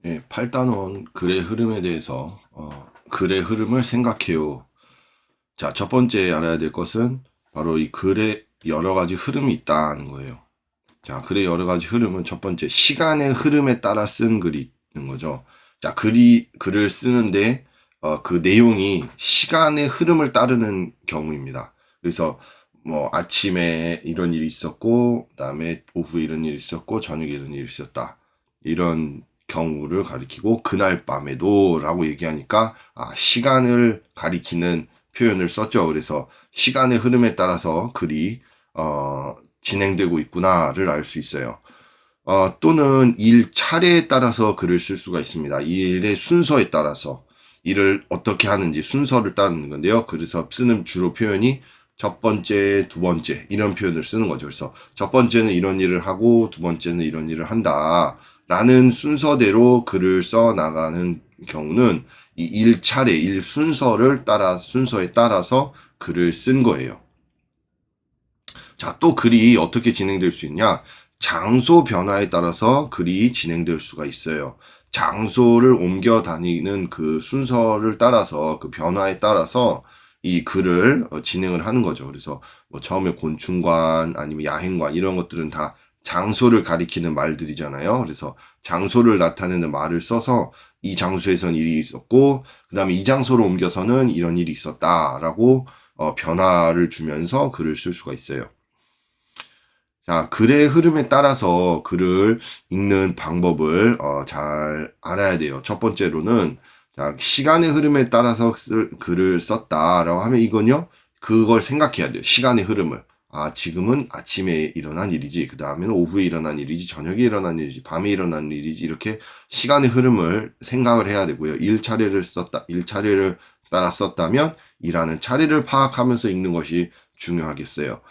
예, 8단원 글의 흐름에 대해서 글의 흐름을 생각해요. 자, 첫 번째 알아야 될 것은 바로 이 글에 여러 가지 흐름이 있다는 거예요. 자, 글의 여러 가지 흐름은 첫 번째 시간의 흐름에 따라 쓴 글이 있는 거죠. 자, 글을 쓰는데 그 내용이 시간의 흐름을 따르는 경우입니다. 그래서 뭐 아침에 이런 일이 있었고, 그다음에 오후에 이런 일이 있었고, 저녁에 이런 일이 있었다. 이런 경우를 가리키고 그날 밤에도 라고 얘기하니까 시간을 가리키는 표현을 썼죠. 그래서 시간의 흐름에 따라서 글이 진행되고 있구나를 알 수 있어요. 또는 일 차례에 따라서 글을 쓸 수가 있습니다. 일의 순서에 따라서 일을 어떻게 하는지 순서를 따르는 건데요. 그래서 쓰는 주로 표현이 첫 번째, 두 번째 이런 표현을 쓰는 거죠. 그래서 첫 번째는 이런 일을 하고 두 번째는 이런 일을 한다 라는 순서대로 글을 써 나가는 경우는 이 일 차례, 일 순서에 따라서 글을 쓴 거예요. 자, 또 글이 어떻게 진행될 수 있냐? 장소 변화에 따라서 글이 진행될 수가 있어요. 장소를 옮겨 다니는 그 순서를 따라서, 그 변화에 따라서 이 글을 진행을 하는 거죠. 그래서 뭐 처음에 곤충관 아니면 야행관 이런 것들은 다 장소를 가리키는 말들이잖아요. 그래서 장소를 나타내는 말을 써서 이 장소에선 일이 있었고, 그 다음에 이 장소로 옮겨서는 이런 일이 있었다라고 변화를 주면서 글을 쓸 수가 있어요. 자, 글의 흐름에 따라서 글을 읽는 방법을 잘 알아야 돼요. 첫 번째로는 자, 시간의 흐름에 따라서 글을 썼다라고 하면 이건요. 그걸 생각해야 돼요. 시간의 흐름을. 지금은 아침에 일어난 일이지. 그 다음에는 오후에 일어난 일이지. 저녁에 일어난 일이지. 밤에 일어난 일이지. 이렇게 시간의 흐름을 생각을 해야 되고요. 일차례를 따라 썼다면 일하는 차례를 파악하면서 읽는 것이 중요하겠어요.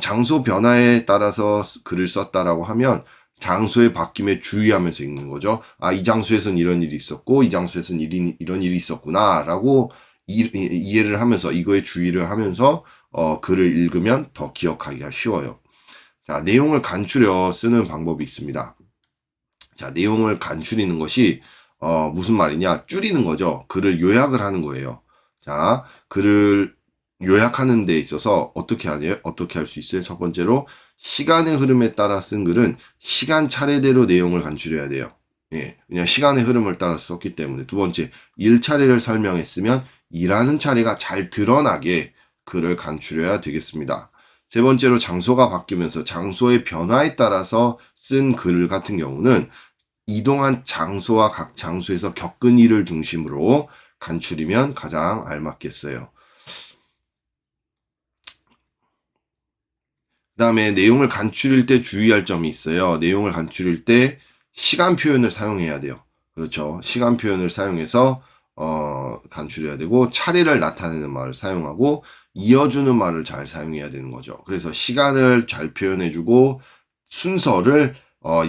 장소 변화에 따라서 글을 썼다라고 하면 장소의 바뀜에 주의하면서 읽는 거죠. 이 장소에선 이런 일이 있었고 이 장소에선 이런 일이 있었구나라고 이해를 하면서 이거에 주의를 하면서 글을 읽으면 더 기억하기가 쉬워요. 자, 내용을 간추려 쓰는 방법이 있습니다. 자, 내용을 간추리는 것이 무슨 말이냐? 줄이는 거죠. 글을 요약을 하는 거예요. 자, 글을 요약하는 데 있어서 어떻게 할 수 있어요? 첫 번째로 시간의 흐름에 따라 쓴 글은 시간 차례대로 내용을 간추려야 돼요. 예, 그냥 시간의 흐름을 따라서 썼기 때문에. 두 번째, 일 차례를 설명했으면 일하는 차례가 잘 드러나게 글을 간추려야 되겠습니다. 세 번째로 장소가 바뀌면서 장소의 변화에 따라서 쓴 글 같은 경우는 이동한 장소와 각 장소에서 겪은 일을 중심으로 간추리면 가장 알맞겠어요. 그 다음에 내용을 간추릴 때 주의할 점이 있어요. 내용을 간추릴 때 시간 표현을 사용해야 돼요. 그렇죠. 시간 표현을 사용해서 간추려야 되고 차례를 나타내는 말을 사용하고 이어주는 말을 잘 사용해야 되는 거죠. 그래서 시간을 잘 표현해주고 순서를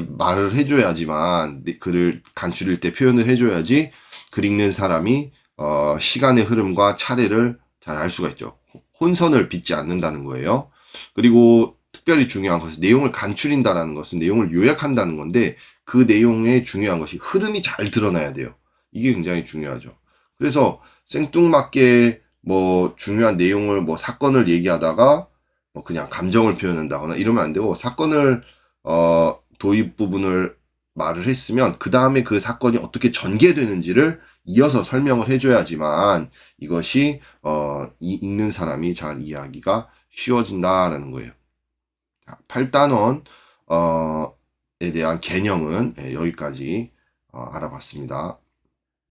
말을 해줘야지만 글을 간추릴 때 표현을 해줘야지 글 읽는 사람이 시간의 흐름과 차례를 잘 알 수가 있죠. 혼선을 빚지 않는다는 거예요. 그리고 특별히 중요한 것은 내용을 간추린다라는 것은 내용을 요약한다는 건데 그 내용의 중요한 것이 흐름이 잘 드러나야 돼요. 이게 굉장히 중요하죠. 그래서 생뚱맞게 뭐 중요한 내용을 뭐 사건을 얘기하다가 뭐 그냥 감정을 표현한다거나 이러면 안 되고 사건을 도입 부분을 말을 했으면 그 다음에 그 사건이 어떻게 전개되는지를 이어서 설명을 해줘야지만 이것이 읽는 사람이 잘 이해하기가 쉬워진다라는 거예요. 8단원에 대한 개념은 여기까지 알아봤습니다.